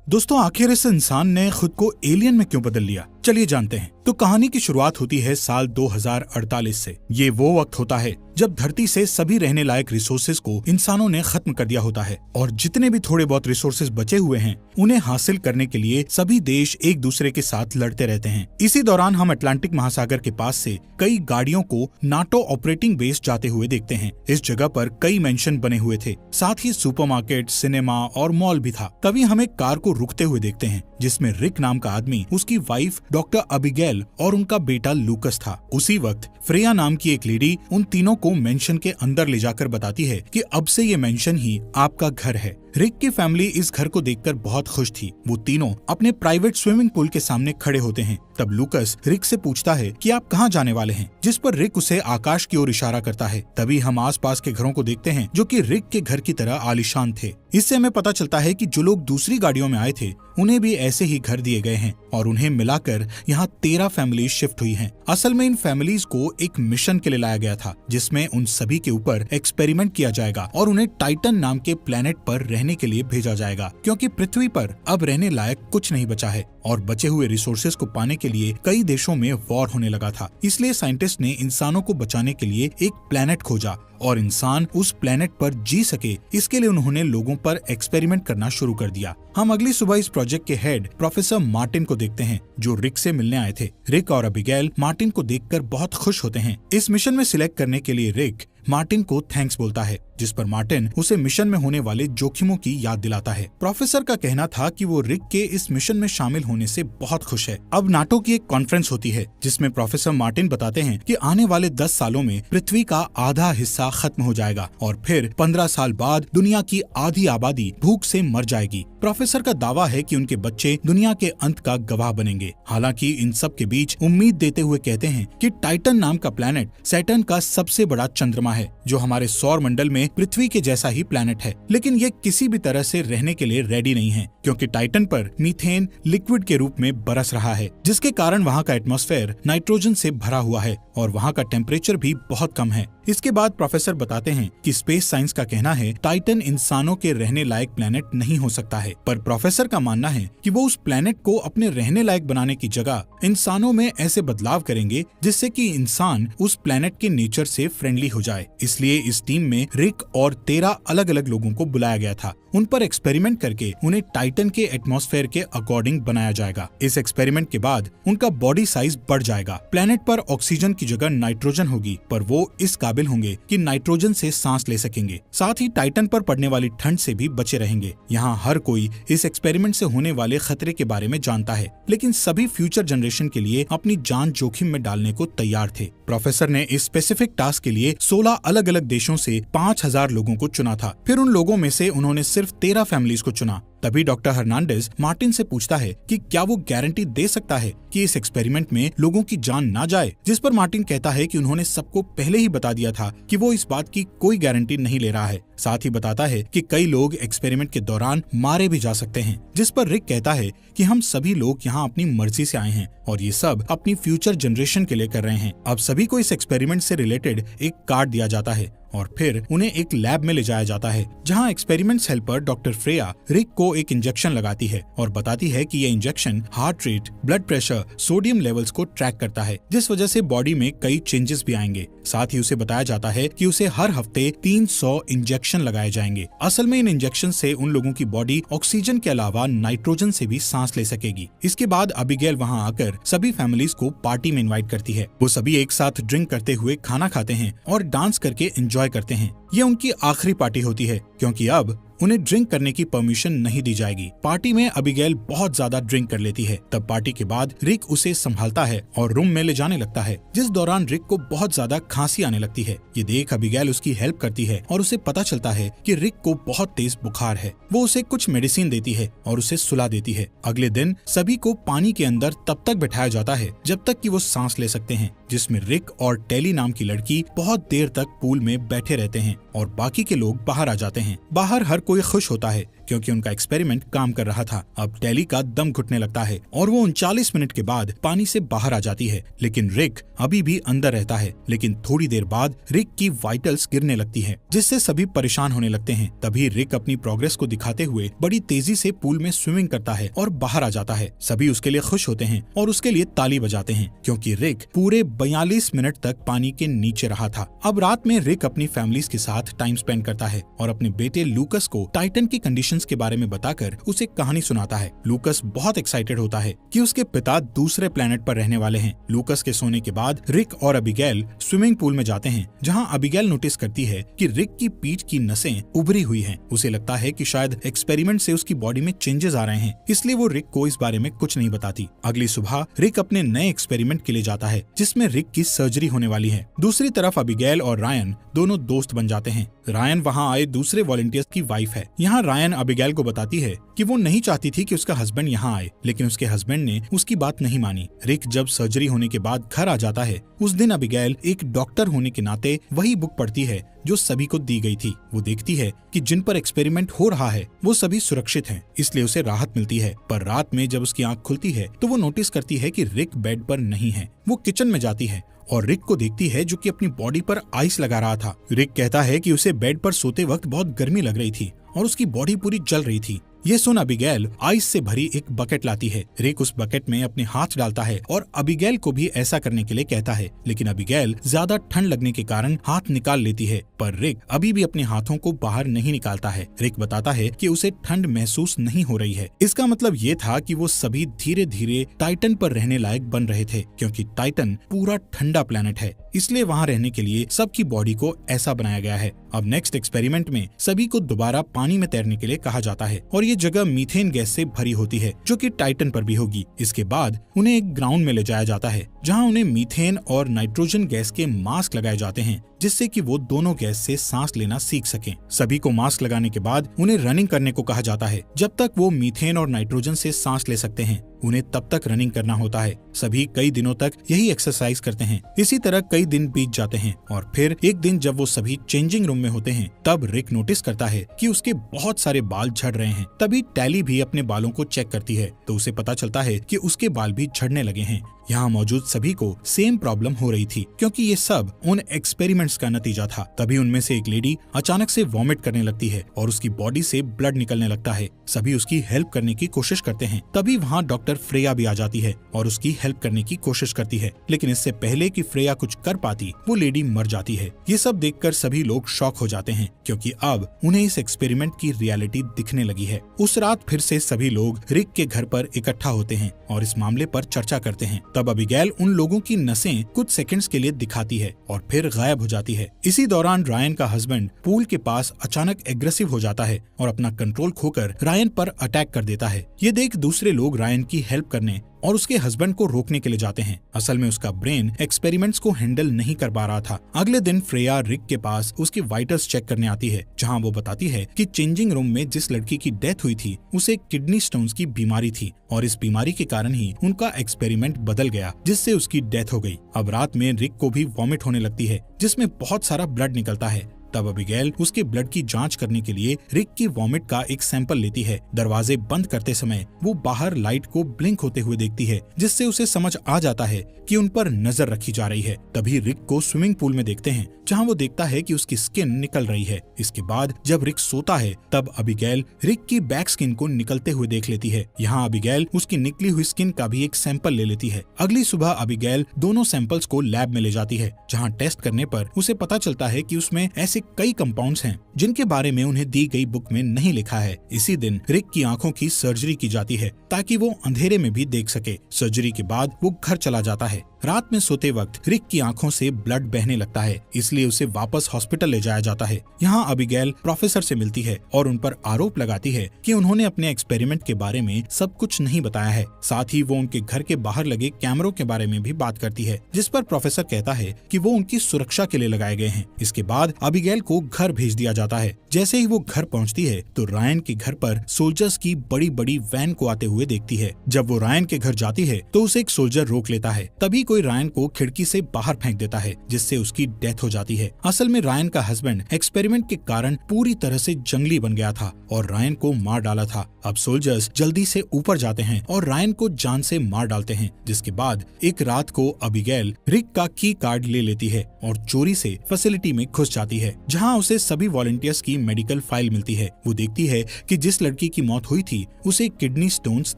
दोस्तों, आखिर इस इंसान ने खुद को एलियन में क्यों बदल लिया, चलिए जानते हैं। तो कहानी की शुरुआत होती है साल 2048 से। ये वो वक्त होता है जब धरती से सभी रहने लायक रिसोर्सेज को इंसानों ने खत्म कर दिया होता है और जितने भी थोड़े बहुत रिसोर्सेज बचे हुए हैं उन्हें हासिल करने के लिए सभी देश एक दूसरे के साथ लड़ते रहते हैं। इसी दौरान हम अटलांटिक महासागर के पास से कई गाड़ियों को नाटो ऑपरेटिंग बेस जाते हुए देखते हैं। इस जगह पर कई मेंशन बने हुए थे, साथ ही सुपरमार्केट, सिनेमा और मॉल भी था। तभी हम एक कार को रुकते हुए देखते हैं जिसमें रिक नाम का आदमी, उसकी वाइफ डॉक्टर अबिगेल और उनका बेटा लूकस था। उसी वक्त फ्रेया नाम की एक लेडी उन तीनों को मेंशन के अंदर ले जाकर बताती है कि अब से ये मेंशन ही आपका घर है। रिक की फैमिली इस घर को देखकर बहुत खुश थी। वो तीनों अपने प्राइवेट स्विमिंग पूल के सामने खड़े होते हैं। तब लूकस रिक से पूछता है कि आप कहाँ जाने वाले हैं, जिस पर रिक उसे आकाश की ओर इशारा करता है। तभी हम आसपास के घरों को देखते हैं जो कि रिक के घर की तरह आलीशान थे। इससे हमें पता चलता है कि जो लोग दूसरी गाड़ियों में आए थे उन्हें भी ऐसे ही घर दिए गए हैं और उन्हें मिलाकर यहाँ 13 फैमिलीज शिफ्ट हुई हैं। असल में इन फैमिलीज को एक मिशन के लिए लाया गया था जिसमें उन सभी के ऊपर एक्सपेरिमेंट किया जाएगा और उन्हें टाइटन नाम के प्लेनेट पर रहने के लिए भेजा जाएगा, क्योंकि पृथ्वी पर अब रहने लायक कुछ नहीं बचा है और बचे हुए रिसोर्सेज को पाने के लिए कई देशों में वॉर होने लगा था। इसलिए साइंटिस्ट ने इंसानों को बचाने के लिए एक प्लेनेट खोजा और इंसान उस प्लेनेट पर जी सके, इसके लिए उन्होंने लोगों पर एक्सपेरिमेंट करना शुरू कर दिया। हम अगली सुबह इस प्रोजेक्ट के हेड प्रोफेसर मार्टिन को देखते हैं जो रिक से मिलने आए थे। रिक और अबिगेल मार्टिन को देखकर बहुत खुश होते हैं। इस मिशन में सिलेक्ट करने के लिए रिक मार्टिन को थैंक्स बोलता है, जिस पर मार्टिन उसे मिशन में होने वाले जोखिमों की याद दिलाता है। प्रोफेसर का कहना था कि वो रिक के इस मिशन में शामिल होने से बहुत खुश है। अब नाटो की एक कॉन्फ्रेंस होती है जिसमें प्रोफेसर मार्टिन बताते हैं कि आने वाले 10 सालों में पृथ्वी का आधा हिस्सा खत्म हो जाएगा और फिर 15 साल बाद दुनिया की आधी आबादी भूख से मर जाएगी। प्रोफेसर का दावा है कि उनके बच्चे दुनिया के अंत का गवाह बनेंगे। हालांकि इन सब के बीच उम्मीद देते हुए कहते हैं कि टाइटन नाम का प्लैनेट सैटर्न का सबसे बड़ा चंद्रमा है जो हमारे सौर मंडल में पृथ्वी के जैसा ही प्लैनेट है, लेकिन ये किसी भी तरह से रहने के लिए रेडी नहीं है, क्योंकि टाइटन पर मीथेन लिक्विड के रूप में बरस रहा है, जिसके कारण वहाँ का एटमॉस्फेयर नाइट्रोजन से भरा हुआ है और वहाँ का टेम्परेचर भी बहुत कम है। इसके बाद प्रोफेसर बताते हैं कि स्पेस साइंस का कहना है टाइटन इंसानों के रहने लायक प्लैनेट नहीं हो सकता है, पर प्रोफेसर का मानना है कि वो उस प्लैनेट को अपने रहने लायक बनाने की जगह इंसानों में ऐसे बदलाव करेंगे जिससे कि इंसान उस प्लैनेट के नेचर से फ्रेंडली हो जाए। इसलिए इस टीम में रिक और 13 अलग अलग लोगों को बुलाया गया था। उन पर एक्सपेरिमेंट करके उन्हें टाइटन के एटमॉस्फेयर के अकॉर्डिंग बनाया जाएगा। इस एक्सपेरिमेंट के बाद उनका बॉडी साइज बढ़ जाएगा। प्लैनेट पर ऑक्सीजन की जगह नाइट्रोजन होगी, पर वो इस काबिल होंगे कि नाइट्रोजन से सांस ले सकेंगे। साथ ही टाइटन पर पड़ने वाली ठंड से भी बचे रहेंगे। यहाँ हर कोई इस एक्सपेरिमेंट से होने वाले खतरे के बारे में जानता है, लेकिन सभी फ्यूचर जनरेशन के लिए अपनी जान जोखिम में डालने को तैयार थे। प्रोफेसर ने इस स्पेसिफिक टास्क के लिए 16 अलग अलग देशों से 5000 लोगों को चुना था। फिर उन लोगों में से उन्होंने सिर्फ 13 फैमिलीज को चुना। तभी डॉक्टर हर्नांडेज मार्टिन से पूछता है कि क्या वो गारंटी दे सकता है कि इस एक्सपेरिमेंट में लोगों की जान ना जाए, जिस पर मार्टिन कहता है कि उन्होंने सबको पहले ही बता दिया था कि वो इस बात की कोई गारंटी नहीं ले रहा है। साथ ही बताता है कि कई लोग एक्सपेरिमेंट के दौरान मारे भी जा सकते हैं, जिस पर रिक कहता है कि हम सभी लोग यहाँ अपनी मर्जी से आए हैं और ये सब अपनी फ्यूचर जनरेशन के लिए कर रहे हैं। अब सभी को इस एक्सपेरिमेंट से रिलेटेड एक कार्ड दिया जाता है और फिर उन्हें एक लैब में ले जाया जाता है जहां एक्सपेरिमेंट्स हेल्पर डॉक्टर फ्रेया रिक को एक इंजेक्शन लगाती है और बताती है कि यह injection heart rate, blood pressure, sodium levels को ट्रैक करता है, जिस वजह से बॉडी में कई चेंजेस भी आएंगे। साथ ही उसे बताया जाता है कि उसे हर हफ्ते 300 इंजेक्शन लगाए जाएंगे। असल में इन इंजेक्शन से उन लोगों की बॉडी ऑक्सीजन के अलावा नाइट्रोजन से भी सांस ले सकेगी। इसके बाद अबिगेल वहाँ आकर सभी फैमिलीज को पार्टी में इन्वाइट करती है। वो सभी एक साथ ड्रिंक करते हुए खाना खाते हैं और डांस करके एंजॉय करते हैं। ये उनकी आखिरी पार्टी होती है, क्योंकि अब उन्हें ड्रिंक करने की परमिशन नहीं दी जाएगी। पार्टी में अबिगेल बहुत ज्यादा ड्रिंक कर लेती है। तब पार्टी के बाद रिक उसे संभालता है और रूम में ले जाने लगता है, जिस दौरान रिक को बहुत ज्यादा खांसी आने लगती है। ये देख अबिगेल उसकी हेल्प करती है और उसे पता चलता है कि रिक को बहुत तेज बुखार है। वो उसे कुछ मेडिसिन देती है और उसे सुला देती है। अगले दिन सभी को पानी के अंदर तब तक बैठाया जाता है जब तक कि वो सांस ले सकते हैं, जिसमें रिक और टेली नाम की लड़की बहुत देर तक पूल में बैठे रहते हैं और बाकी के लोग बाहर आ जाते हैं। बाहर हर कोई खुश होता है क्योंकि उनका एक्सपेरिमेंट काम कर रहा था। अब टैली का दम घुटने लगता है और वो 39 मिनट के बाद पानी से बाहर आ जाती है, लेकिन रिक अभी भी अंदर रहता है। लेकिन थोड़ी देर बाद रिक की वाइटल्स गिरने लगती है, जिससे सभी परेशान होने लगते हैं। तभी रिक अपनी प्रोग्रेस को दिखाते हुए बड़ी तेजी से पूल में स्विमिंग करता है और बाहर आ जाता है। सभी उसके लिए खुश होते हैं और उसके लिए ताली बजाते हैं, क्योंकि रिक पूरे 42 मिनट तक पानी के नीचे रहा था। अब रात में रिक अपनी फैमिलीज के साथ टाइम स्पेंड करता है और अपने बेटे लूकस को टाइटन की कंडीशंस के बारे में बताकर उसे कहानी सुनाता है। लूकस बहुत एक्साइटेड होता है कि उसके पिता दूसरे प्लेनेट पर रहने वाले हैं। लूकस के सोने के बाद रिक और अबिगेल स्विमिंग पूल में जाते हैं, जहां अबिगेल नोटिस करती है कि रिक की पीठ की नसें उभरी हुई हैं। उसे लगता है कि शायद एक्सपेरिमेंट से उसकी बॉडी में चेंजेस आ रहे हैं, इसलिए वो रिक को इस बारे में कुछ नहीं बताती। अगली सुबह रिक अपने नए एक्सपेरिमेंट के लिए जाता है, जिसमें रिक की सर्जरी होने वाली है। दूसरी तरफ अबिगेल और रायन दोनों दोस्त बन जाते हैं। रायन वहां आए दूसरे वॉलंटियर्स की वाइफ है। यहाँ रायन अबिगेल को बताती है कि वो नहीं चाहती थी कि उसका हस्बैंड यहाँ आए, लेकिन उसके हस्बैंड ने उसकी बात नहीं मानी। रिक जब सर्जरी होने के बाद घर आ जाता है, उस दिन अबिगेल एक डॉक्टर होने के नाते वही बुक पढ़ती है जो सभी को दी गई थी। वो देखती है कि जिन पर एक्सपेरिमेंट हो रहा है वो सभी सुरक्षित हैं, इसलिए उसे राहत मिलती है। पर रात में जब उसकी आंख खुलती है तो वो नोटिस करती है कि रिक बेड पर नहीं है। वो किचन में जाती है और रिक को देखती है, जो कि अपनी बॉडी पर आइस लगा रहा था। रिक कहता है कि उसे बेड पर सोते वक्त बहुत गर्मी लग रही थी और उसकी बॉडी पूरी जल रही थी। ये सुन अबिगेल आइस से भरी एक बकेट लाती है। रिक उस बकेट में अपने हाथ डालता है और अबिगेल को भी ऐसा करने के लिए कहता है, लेकिन अबिगेल ज्यादा ठंड लगने के कारण हाथ निकाल लेती है, पर रिक अभी भी अपने हाथों को बाहर नहीं निकालता है। रिक बताता है कि उसे ठंड महसूस नहीं हो रही है। इसका मतलब ये था कि वो सभी धीरे धीरे टाइटन पर रहने लायक बन रहे थे, क्योंकि टाइटन पूरा ठंडा प्लेनेट है, इसलिए वहाँ रहने के लिए सबकी बॉडी को ऐसा बनाया गया है। अब नेक्स्ट एक्सपेरिमेंट में सभी को दोबारा पानी में तैरने के लिए कहा जाता है और ये जगह मीथेन गैस से भरी होती है, जो कि टाइटन पर भी होगी। इसके बाद उन्हें एक ग्राउंड में ले जाया जाता है, जहां उन्हें मीथेन और नाइट्रोजन गैस के मास्क लगाए जाते हैं, जिससे कि वो दोनों गैस से सांस लेना सीख सकें। सभी को मास्क लगाने के बाद उन्हें रनिंग करने को कहा जाता है। जब तक वो मीथेन और नाइट्रोजन से सांस ले सकते हैं, उन्हें तब तक रनिंग करना होता है। सभी कई दिनों तक यही एक्सरसाइज करते हैं। इसी तरह कई दिन बीत जाते हैं और फिर एक दिन जब वो सभी चेंजिंग रूम में होते हैं, तब रिक नोटिस करता है कि उसके बहुत सारे बाल झड़ रहे हैं। तभी टैली भी अपने बालों को चेक करती है, तो उसे पता चलता है कि उसके बाल भी झड़ने लगे हैं। यहाँ मौजूद सभी को सेम प्रॉब्लम हो रही थी, क्योंकि ये सब उन एक्सपेरिमेंट्स का नतीजा था। तभी उनमें से एक लेडी अचानक से वॉमिट करने लगती है और उसकी बॉडी से ब्लड निकलने लगता है। सभी उसकी हेल्प करने की कोशिश करते हैं। तभी वहाँ डॉक्टर फ्रेया भी आ जाती है और उसकी हेल्प करने की कोशिश करती है, लेकिन इससे पहले कि फ्रेया कुछ कर पाती, वो लेडी मर जाती है। ये सब देखकर सभी लोग शॉक हो जाते हैं, क्योंकि अब उन्हें इस एक्सपेरिमेंट की रियलिटी दिखने लगी है। उस रात फिर से सभी लोग रिक के घर पर इकट्ठा होते हैं और इस मामले पर चर्चा करते हैं। तब अबिगेल उन लोगों की नसें कुछ सेकंड्स के लिए दिखाती है और फिर गायब हो जाती है। इसी दौरान रायन का हस्बैंड पूल के पास अचानक एग्रेसिव हो जाता है और अपना कंट्रोल खोकर रायन पर अटैक कर देता है। ये देख दूसरे लोग रायन की हेल्प करने और उसके हस्बैंड को रोकने के लिए जाते हैं। असल में उसका ब्रेन एक्सपेरिमेंट्स को हैंडल नहीं कर पा रहा था। अगले दिन फ्रेया रिक के पास उसकी वाइटल्स चेक करने आती है, जहां वो बताती है कि चेंजिंग रूम में जिस लड़की की डेथ हुई थी उसे किडनी स्टोन्स की बीमारी थी और इस बीमारी के कारण ही उनका एक्सपेरिमेंट बदल गया, जिससे उसकी डेथ हो गई। अब रात में रिक को भी वॉमिट होने लगती है, जिसमें बहुत सारा ब्लड निकलता है। तब अबिगेल उसके ब्लड की जांच करने के लिए रिक की वॉमिट का एक सैंपल लेती है। दरवाजे बंद करते समय वो बाहर लाइट को ब्लिंक होते हुए देखती है, जिससे उसे समझ आ जाता है कि उन पर नजर रखी जा रही है। तभी रिक को स्विमिंग पूल में देखते हैं, जहां वो देखता है कि उसकी स्किन निकल रही है। इसके बाद जब रिक सोता है, तब अबिगेल रिक की बैक स्किन को निकलते हुए देख लेती है। यहाँ अबिगेल उसकी निकली हुई स्किन का भी एक सैंपल ले लेती है। अगली सुबह अबिगेल दोनों सैंपल्स को लैब में ले जाती है, जहाँ टेस्ट करने पर उसे पता चलता है कि उसमें ऐसे कई कंपाउंड्स हैं जिनके बारे में उन्हें दी गई बुक में नहीं लिखा है। इसी दिन रिक की आंखों की सर्जरी की जाती है, ताकि वो अंधेरे में भी देख सके। सर्जरी के बाद वो घर चला जाता है। रात में सोते वक्त रिक की आंखों से ब्लड बहने लगता है, इसलिए उसे वापस हॉस्पिटल ले जाया जाता है। यहाँ अबिगेल प्रोफेसर से मिलती है और उन पर आरोप लगाती है कि उन्होंने अपने एक्सपेरिमेंट के बारे में सब कुछ नहीं बताया है। साथ ही वो उनके घर के बाहर लगे कैमरों के बारे में भी बात करती है, जिस पर प्रोफेसर कहता है कि वो उनकी सुरक्षा के लिए लगाए गए हैं। इसके बाद अबिगेल अबिगेल को घर भेज दिया जाता है। जैसे ही वो घर पहुंचती है तो रायन के घर पर सोल्जर्स की बड़ी बड़ी वैन को आते हुए देखती है। जब वो रायन के घर जाती है तो उसे एक सोल्जर रोक लेता है। तभी कोई रायन को खिड़की से बाहर फेंक देता है, जिससे उसकी डेथ हो जाती है। असल में रायन का हस्बैंड एक्सपेरिमेंट के कारण पूरी तरह से जंगली बन गया था और रायन को मार डाला था। अब सोल्जर्स जल्दी से ऊपर जाते हैं और रायन को जान से मार डालते हैं। जिसके बाद एक रात को अबिगेल रिक का की कार्ड ले लेती है और चोरी से फैसिलिटी में घुस जाती है, जहां उसे सभी वॉलंटियर्स की मेडिकल फाइल मिलती है। वो देखती है कि जिस लड़की की मौत हुई थी उसे किडनी स्टोन्स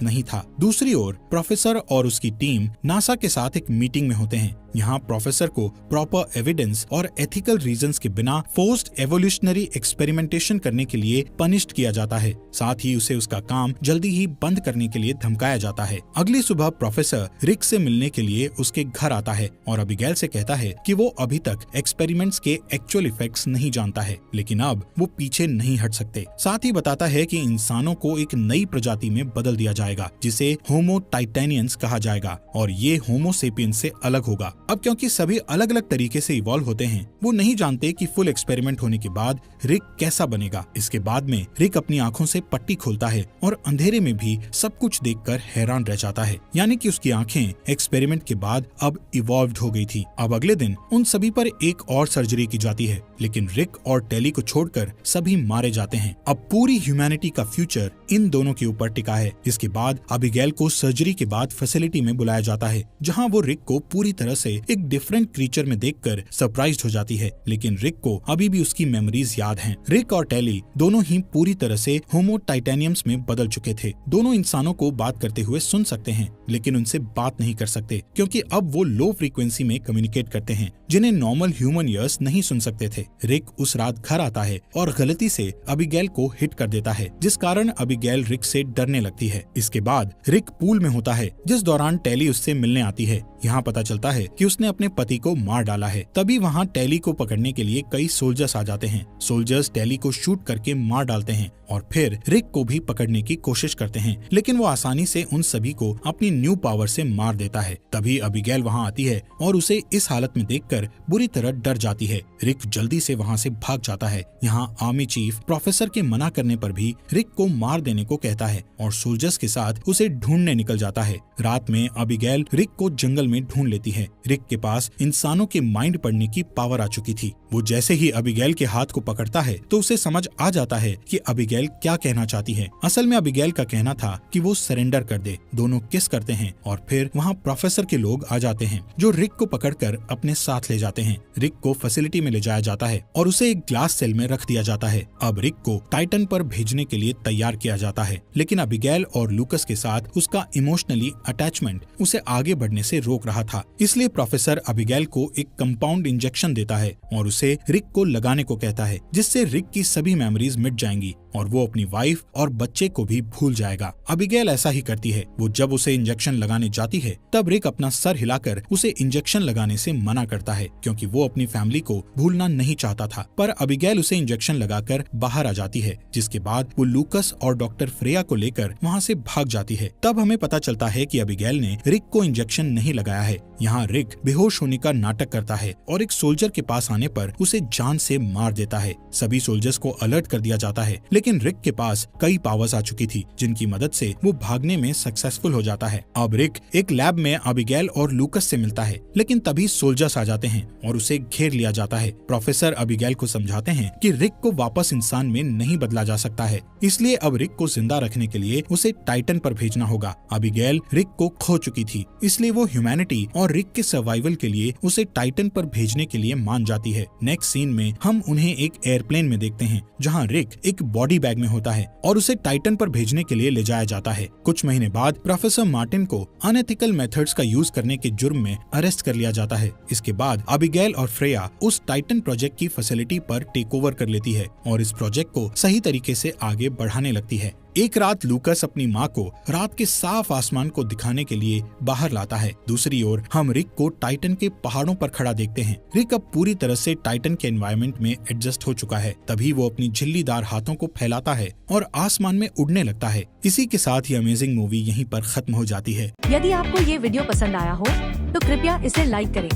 नहीं था। दूसरी ओर प्रोफेसर और उसकी टीम नासा के साथ एक मीटिंग में होते हैं। यहाँ प्रोफेसर को प्रॉपर एविडेंस और एथिकल रीजंस के बिना फोर्स्ड एवोल्यूशनरी एक्सपेरिमेंटेशन करने के लिए पनिश्ड किया जाता है। साथ ही उसे उसका काम जल्दी ही बंद करने के लिए धमकाया जाता है। अगली सुबह प्रोफेसर रिक से मिलने के लिए उसके घर आता है और अबिगेल से कहता है कि वो अभी तक एक्सपेरिमेंट्स के एक्चुअल इफेक्ट्स नहीं जानता है, लेकिन अब वो पीछे नहीं हट सकते। साथ ही बताता है कि इंसानों को एक नई प्रजाति में बदल दिया जाएगा, जिसे होमो टाइटेनियंस कहा जाएगा और ये होमो सेपियंस से अलग होगा। अब क्योंकि सभी अलग अलग तरीके से इवॉल्व होते हैं, वो नहीं जानते कि फुल एक्सपेरिमेंट होने के बाद रिक कैसा बनेगा। इसके बाद में रिक अपनी आंखों से पट्टी खोलता है और अंधेरे में भी सब कुछ देखकर हैरान रह जाता है, यानी कि उसकी आंखें एक्सपेरिमेंट के बाद अब इवॉल्व्ड हो गई थी। अब अगले दिन उन सभी पर एक और सर्जरी की जाती है, लेकिन रिक और टेली को छोड़कर सभी मारे जाते हैं। अब पूरी ह्यूमैनिटी का फ्यूचर इन दोनों के ऊपर टिका है। इसके बाद अबिगेल को सर्जरी के बाद फैसिलिटी में बुलाया जाता है, जहाँ वो रिक को पूरी तरह से एक डिफरेंट क्रीचर में देखकर सरप्राइज्ड हो जाती है, लेकिन रिक को अभी भी उसकी मेमोरीज याद हैं। रिक और टेली दोनों ही पूरी तरह से होमो टाइटेनियम्स में बदल चुके थे। दोनों इंसानों को बात करते हुए सुन सकते हैं, लेकिन उनसे बात नहीं कर सकते, क्योंकि अब वो लो फ्रीक्वेंसी में कम्युनिकेट करते हैं, जिन्हें नॉर्मल ह्यूमन ईयर्स नहीं सुन सकते थे। रिक उस रात घर आता है और गलती से अबिगेल को हिट कर देता है, जिस कारण अबिगेल रिक से डरने लगती है। इसके बाद रिक पूल में होता है, जिस दौरान टेली उससे मिलने आती है। यहाँ पता चलता है कि उसने अपने पति को मार डाला है। तभी वहाँ टेली को पकड़ने के लिए कई सोल्जर्स आ जाते हैं। सोल्जर्स टेली को शूट करके मार डालते हैं और फिर रिक को भी पकड़ने की कोशिश करते हैं, लेकिन वो आसानी से उन सभी को अपनी न्यू पावर से मार देता है। तभी अबिगेल वहाँ आती है और उसे इस हालत में देखकर बुरी तरह डर जाती है। रिक जल्दी से वहाँ से भाग जाता है। यहाँ आर्मी चीफ प्रोफेसर के मना करने पर भी रिक को मार देने को कहता है और सोल्जर्स के साथ उसे ढूंढने निकल जाता है। रात में अबिगेल रिक को जंगल में ढूंढ लेती है। रिक के पास इंसानों के माइंड पढ़ने की पावर आ चुकी थी। वो जैसे ही अबिगेल के हाथ को पकड़ता है तो उसे समझ आ जाता है कि अबिगेल क्या कहना चाहती है। असल में अबिगेल का कहना था कि वो सरेंडर कर दे। दोनों किस करते हैं और फिर वहाँ प्रोफेसर के लोग आ जाते हैं, जो रिक को पकड़कर अपने साथ ले जाते हैं। रिक को फैसिलिटी में ले जाया जाता है और उसे एक ग्लास सेल में रख दिया जाता है। अब रिक को टाइटन पर भेजने के लिए तैयार किया जाता है, लेकिन अबिगेल और लूकस के साथ उसका इमोशनली अटैचमेंट उसे आगे बढ़ने से रोक रहा था। इसलिए प्रोफेसर अबिगेल को एक कंपाउंड इंजेक्शन देता है और उसे रिक को लगाने को कहता है, जिससे रिक की सभी मेमोरीज मिट जाएंगी और वो अपनी वाइफ और बच्चे को भी भूल जाएगा। अबिगेल ऐसा ही करती है। वो जब उसे इंजेक्शन लगाने जाती है तब रिक अपना सर हिलाकर उसे इंजेक्शन लगाने से मना करता है, क्योंकि वो अपनी फैमिली को भूलना नहीं चाहता था। पर अबिगेल उसे इंजेक्शन लगाकर बाहर आ जाती है, जिसके बाद वो लूकस और डॉक्टर फ्रेया को लेकर वहाँ से भाग जाती है। तब हमें पता चलता है कि अबिगेल ने रिक को इंजेक्शन नहीं लगाया है। यहाँ रिक बेहोश होने का नाटक करता है और एक सोल्जर के पास आने पर उसे जान से मार देता है। सभी सोल्जर्स को अलर्ट कर दिया जाता है, लेकिन रिक के पास कई पावर्स आ चुकी थी, जिनकी मदद से वो भागने में सक्सेसफुल हो जाता है। अब रिक एक लैब में अबिगेल और लूकस से मिलता है, लेकिन तभी सोल्जर्स आ जाते हैं और उसे घेर लिया जाता है। प्रोफेसर अबिगेल को समझाते हैं कि रिक को वापस इंसान में नहीं बदला जा सकता है, इसलिए अब रिक को जिंदा रखने के लिए उसे टाइटन पर भेजना होगा। अबिगेल रिक को खो चुकी थी, इसलिए वो ह्यूमैनिटी और रिक के सर्वाइवल के लिए उसे टाइटन पर भेजने के लिए मान जाती है। नेक्स्ट सीन में हम उन्हें एक एयरप्लेन में देखते हैं, जहाँ रिक एक बॉडी बैग में होता है और उसे टाइटन पर भेजने के लिए ले जाया जाता है। कुछ महीने बाद प्रोफेसर मार्टिन को अनएथिकल मेथड्स का यूज करने के जुर्म में अरेस्ट कर लिया जाता है। इसके बाद अबिगेल और फ्रेया उस टाइटन प्रोजेक्ट की फैसिलिटी पर टेक ओवर कर लेती है और इस प्रोजेक्ट को सही तरीके से आगे बढ़ाने लगती है। एक रात लूकस अपनी माँ को रात के साफ आसमान को दिखाने के लिए बाहर लाता है। दूसरी ओर हम रिक को टाइटन के पहाड़ों पर खड़ा देखते हैं। रिक अब पूरी तरह से टाइटन के एनवायरनमेंट में एडजस्ट हो चुका है। तभी वो अपनी झिल्लीदार हाथों को फैलाता है और आसमान में उड़ने लगता है। इसी के साथ ये अमेजिंग मूवी यहीं पर खत्म हो जाती है। यदि आपको ये वीडियो पसंद आया हो तो कृपया इसे लाइक करें,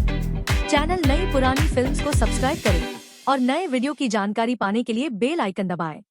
चैनल नई पुरानी फिल्म्स को सब्सक्राइब करें और नए वीडियो की जानकारी पाने के लिए बेल आइकन दबाएं।